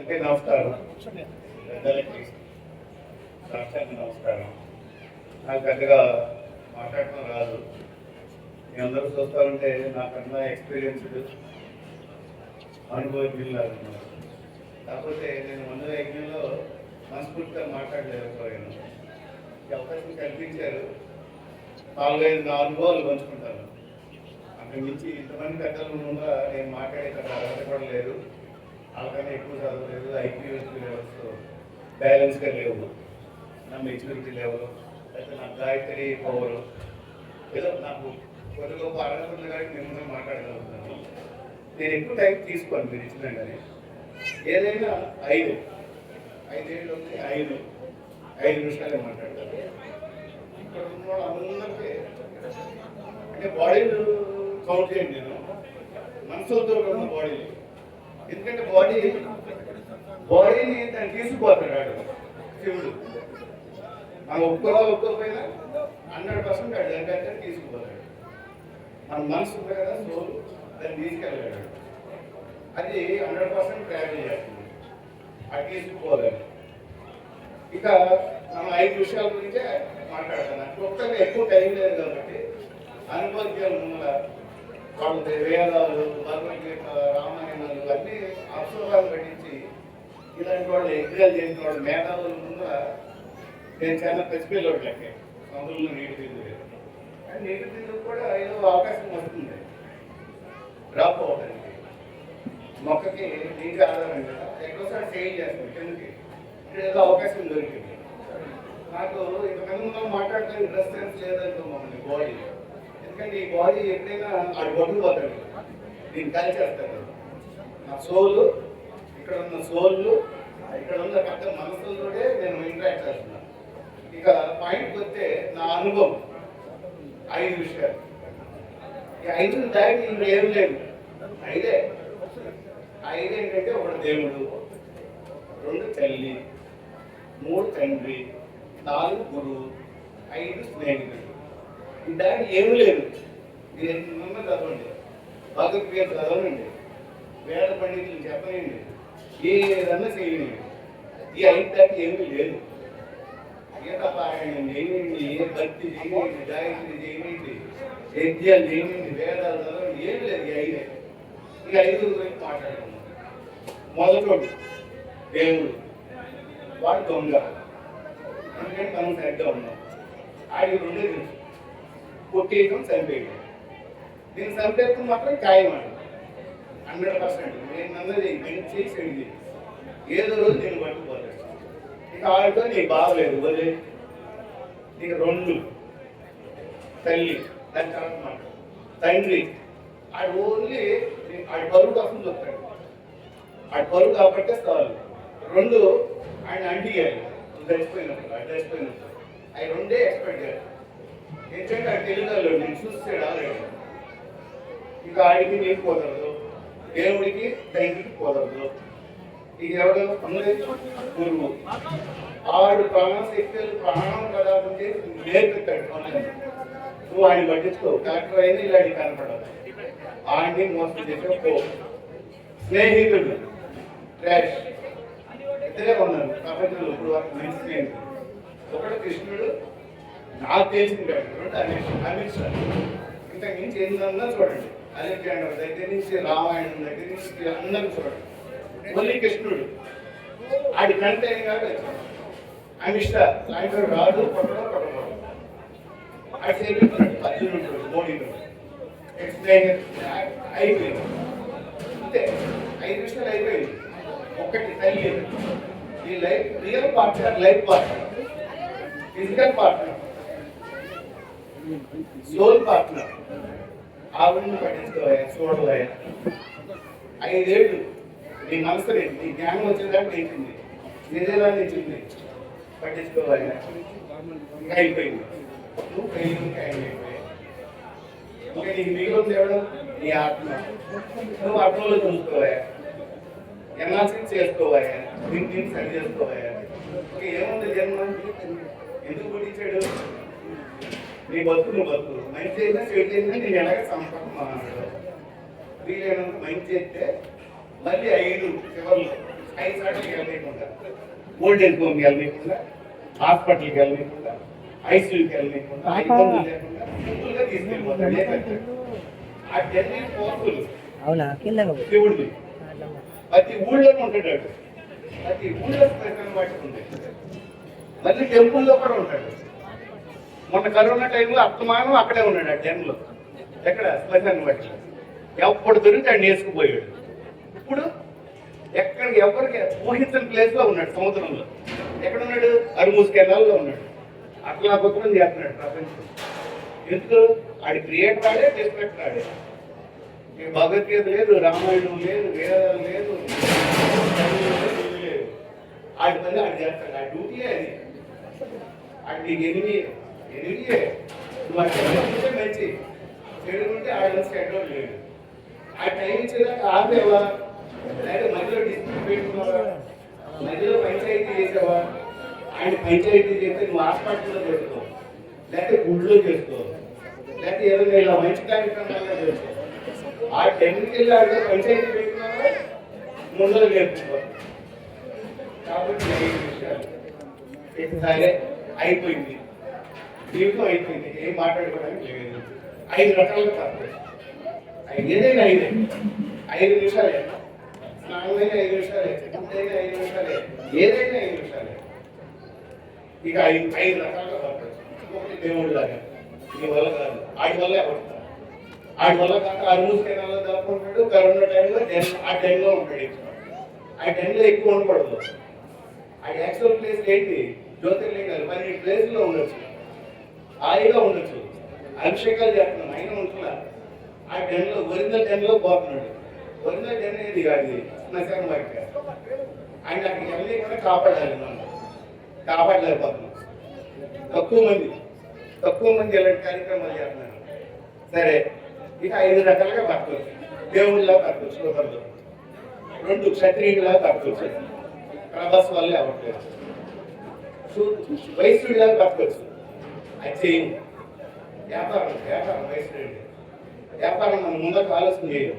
నమస్కారం పెద్దలకి సాక్షాత్ నమస్కారం. నాకు పెద్దగా మాట్లాడటం రాదు. మీ అందరూ చూస్తూ ఉంటే నాకన్నా ఎక్స్పీరియన్స్డ్ అనుభవజ్ఞులు ఉన్నారు. కాకపోతే నేను ముందు యజ్ఞంలో మనస్ఫూర్తిగా మాట్లాడలేకపోయాను. ఈ అవకాశం కల్పించారు. 4-5 అనుభవాలు పంచుకుంటాను. అక్కడి నుంచి ఇంతమంది పెద్దల ముందుగా నేను మాట్లాడే అర్హత కూడా లేదు. వాళ్ళకన్నా ఎక్కువ చదవలేదు. ఐక్యూఎస్పీ లెవెల్స్ బ్యాలెన్స్గా లేవు. నా మెచ్యూరిటీ లెవెల్ అయితే నా గాయత్రి పవర్ ఏదో నాకు కొద్ది గొప్ప అర్హత ఉంది కాబట్టి మిమ్మల్ని మాట్లాడగలుగుతున్నాను. నేను ఎక్కువ టైం తీసుకోను మీరు ఇచ్చిన కానీ ఏదైనా 5 ఉంది 5 నిమిషాలే మాట్లాడతాను. ఇక్కడ ఉన్న వాళ్ళందరికీ అంటే బాడీలు కౌంట్ చేయండి. నేను మనసులతో ఉన్న బాడీలు, ఎందుకంటే బాడీని దాన్ని తీసుకుపోతాడు శివుడు. మనం ఒప్పుకోకపోయినా 100% దానికంటే తీసుకుపోతాడు. మన మనసు ఉంది కదా, సోల్, దాన్ని తీసుకెళ్ళాడు. అది 100% ట్రావెల్ చేస్తుంది. అది తీసుకుపోలేదు. ఇక మనం 5 విషయాల గురించే మాట్లాడతాను. ఒక్కగా ఎక్కువ టైం లేదు కాబట్టి అనుభవాలు ముందర వాళ్ళు వేదాలు, భగవద్గీత, రామాయణాలు అన్నీ అక్షరాలు పట్టించి ఇలాంటి వాళ్ళు యజ్ఞాలు చేసిన వాళ్ళు మేధావుల ముందర నేను చాలా ప్రతిపిల్లోడు లెక్కే. అందులో నీటి బిందు లేదు. కానీ నీటి బిందుకు కూడా ఏదో అవకాశం వస్తుంది డ్రాప్ అవ్వడానికి. మొక్కకి నీటి ఆధారం కదా, ఎక్కువసారి చేంజ్ చేస్తుంది కిందకి. ఇక్కడ ఏదో అవకాశం దొరికింది నాకు. ఇంతమంది మాట్లాడడానికి ఇంట్రెస్ట్ లేదంటూ మమ్మల్ని బాడీ, ఎందుకంటే ఈ బాడీ ఎప్పుడైనా ఆడు పట్టుకుపోతాడు, దీన్ని కలిచేస్తాడు. నా సోలు, ఇక్కడ ఉన్న సోళ్ళు, ఇక్కడ ఉన్న పెద్ద మనసులతోనే నేను ఇంటరాక్ట్ చేస్తున్నాను. ఇక పాయింట్కి వస్తే నా అనుభవం 5 విషయాలు. ఈ 5 దాటి ఇంకా ఏం లేదు. 5 ఏంటంటే 1 దేవుడు, 2 తల్లి, 3 తండ్రి, 4 గురువు, 5 స్నేహితుడు. ఈ దాటి ఏమీ లేదు. మీరు ఎన్నో చదవండి, భగవద్గీత చదవనండి, వేద పండితులు చెప్పనండి, ఏదన్నా చేయండి. ఈ 5 దాటి ఏమీ లేదు. గీతపారాయణం చేయండి, ఏ భక్తి చేయండి, గాయత్రి చేయండి, యజ్ఞాలు చేయండి, వేదాలు చదవండి, ఏమి లేదు. ఈ 5 గురించి మాట్లాడుతున్నాం. మొదటి దేవుడు, వాడు దొంగ. ఎందుకంటే మనం సరిగ్గా ఉన్నాం. ఆడికి 2 తెలుసు, కొట్టేయడం, చంపేయడం. దీన్ని చంపేయడం మాత్రం ఖాయం అండి, 100%. నేను అన్నది మంచి చెడు, ఏదో రోజు నేను పట్టుకుపోతాడు. ఇక ఆడితో నీకు బాగలేదు వదిలే. ఇక 2 తల్లి, దాని తర్వాత మాట తండ్రి. ఆడు ఓన్లీ ఆడి పరువు కోసం చెప్తాడు. ఆడి పరువు కాబట్టి చాలు. 2 ఆయన అంటిగాలి చచ్చిపోయినప్పుడు, అది చచ్చిపోయినప్పుడు అవి 2 ఎక్స్పెక్ట్ చేయాలి. ఏంటంటే ఆ తెలుగులో నేను చూస్తాడు ఆల్రెడీ. ఇక ఆడికి నీకు కుదరదు, దేవుడికి తండ్రికి కుదరదు. ఇక ఎవరు గురువు, ఆడు ప్రాణశక్తులు ప్రాణం కదా ఉంటే నేర్పుతాడు. నువ్వు ఆయన పట్టించుకో, కలెక్టర్ అయినా ఇలాంటి కనపడదు. ఆయన్ని మోసం చేసే పో. స్నేహితుడు ట్రాష్. ఇద్దరే ఉన్నారు ప్రపంచంలో ఇప్పుడు మంచి స్నేహితుడు. ఒకడు కృష్ణుడు, నాకు తెలిసింది. 2 అమిత్ షా. ఇంతకు మించి ఏందన్నా చూడండి, అలెగ్జాండర్ దగ్గర నుంచి, రామాయణం దగ్గర నుంచి అందరూ చూడండి. మళ్ళీ కృష్ణుడు ఆడి కంటే కాదు. అమిత్ షా ఆయన రాడు, కొట్టడం ఆడి చేస్తున్నాడు. అర్జునుడు, మోడీడు అయిపోయింది. అంతే, 5 విషయాలు అయిపోయింది. ఒకటి తల్లి, ఈ life real partner, life partner, physical partner, soul partner. ఆవిడని పట్టించుకోవాలి, చూడలే. 5 ఏళ్ళు నీ మనసు నీ జ్ఞానం వచ్చేదాకా నేర్చింది, నిజేలా నేర్చింది, పట్టించుకోవాలి. ఇంకా అయిపోయింది. నువ్వు పెళ్ళికి అయిపోయాయి. ఇంకా నీకు మిగిలింది ఎవడం? నీ ఆత్మ. నువ్వు ఆత్మలో చూసుకోవాలి, ఎనాలిసిస్ చేసుకోవాలి, దీన్ని సరి చేసుకోవాలి. ఇంకా ఏముంది జన్మ? ఎందుకు పుట్టించాడు? నీ బతుకు నువ్వు బతుకు. మంచి చేసినా చెడు చేసినా నేను ఎలాగ సంపర్కం అన్నాడు. వీలైనంత మంచి చేస్తే మళ్ళీ 5 చివర్లు 5 సార్లకి వెళ్ళకుండా, ఓల్డ్ ఏజ్ హోమ్కి వెళ్ళకుండా, హాస్పిటల్కి వెళ్ళకుండా, ఐసీయూకి వెళ్ళకుండా, ఇబ్బందులు లేకుండా సింపుల్గా తీసుకెళ్ళిపోతాడు. ఆ జర్నీ పవర్ఫుల్. శివుడిది ప్రతి ఊళ్ళోనే ఉంటాడు. ప్రతి ఊళ్ళో ప్రశ్న పట్టుకుంటే మళ్ళీ టెంపుల్లో కూడా ఉంటాడు. మొన్న కరోనా టైంలో అత్తమానం అక్కడే ఉన్నాడు. ఆ టైంలో ఎక్కడ శ్మశానం బట్టి ఎప్పుడు దొరికి ఆయన నేసుకుపోయాడు. ఇప్పుడు ఎక్కడ ఎవరికి ఊహించని ప్లేస్ లో ఉన్నాడు. సముద్రంలో ఎక్కడ ఉన్నాడు? అరుమూస్ కెనాల్లో ఉన్నాడు. అట్లా గొప్పని చేస్తున్నాడు ప్రపంచం. ఎందుకు? ఆడి క్రియేట్ రాడే, డిస్ట్రక్ట్ రాడే. భగవద్గీత లేదు, రామాయణం లేదు, వేదాలు లేదు, లేదు. ఆడి పని ఆడు చేస్తాడు. ఆ డ్యూటీ అది. ఆడి ఎనిమిదే నువ్వు అట్లా మంచి చెడు ఉంటే ఆడ నుంచి ఎక్కడో లేదు. ఆ టైం ఇచ్చేదాకా ఆపేవా? లేదా మధ్యలో డిస్ప్యూట్ పెట్టుకున్నావా? మధ్యలో పంచాయతీ చేసావా? ఆయన పంచాయతీ చేస్తే నువ్వు హాస్పిటల్లో చేసుకో, లేకపోతే గుళ్ళో చేసుకో, లేకపోతే ఏదైనా ఇలా మంచి కార్యక్రమాల్లో చేసుకో. ఆ టైంకి వెళ్ళి ఆడితే పంచాయతీ పెట్టుకున్నావా? ముందర నేర్చుకో. కాబట్టి 5 విషయాలు సరే అయిపోయింది. జీవితం అయిపోయింది. ఏం మాట్లాడుకోవడానికి లేదు. 5 రకాలుగా తప్పదు. ఏదైనా 5 నిమిషాలే. స్నానమైన 5 నిమిషాలే, ఇంతైనా 5 నిమిషాలే, ఏదైనా 5 నిమిషాలే. ఇక 5 రకాలుగా పడతాడు. ఒకటి దేవుడు లాగా నీ వల్ల కాదు, ఆడి వల్లే పడతాడు. ఆడి వల్ల కాక అరుమూస్ కెనాల్లో దాక్కుంటాడు. కరోనా టైంలో ఆ టైంలో ఉంటాడు. ఆ టైంలో ఎక్కువ ఉండకూడదు. ఆ యాక్చువల్ ప్లేస్ ఏంటి? జ్యోతిర్లింగాలు 12 ప్లేసుల్లో ఉండొచ్చు, హాయిగా ఉండొచ్చు, అభిషేకాలు చేస్తున్నాం, అయినా ఉంటున్నా. ఆ టైంలో ఒరిజినల్ టైంలో పోతున్నాడు. ఒరిజినల్ టైం ఏది కాదు, శ్మశానం బయట. ఆయన అక్కడికి వెళ్ళి కూడా కాపాడాలి. మనం కాపాడలేకపోతున్నాం. తక్కువ మంది ఇలాంటి కార్యక్రమాలు చేస్తున్నారు. సరే, ఇక 5 రకాలుగా బతకొచ్చు. దేవుళ్ళలా బతకొచ్చు, కుదరదు. 2 క్షత్రియులా బతకొచ్చు, ప్రభాస్ వల్లే అవ్వట్లేదు. వైశ్యుడిలా బతకొచ్చు, అది చేయము. వ్యాపారం వైశ్యుడు వ్యాపారం మనం ముందరకు ఆలోచన చేయము.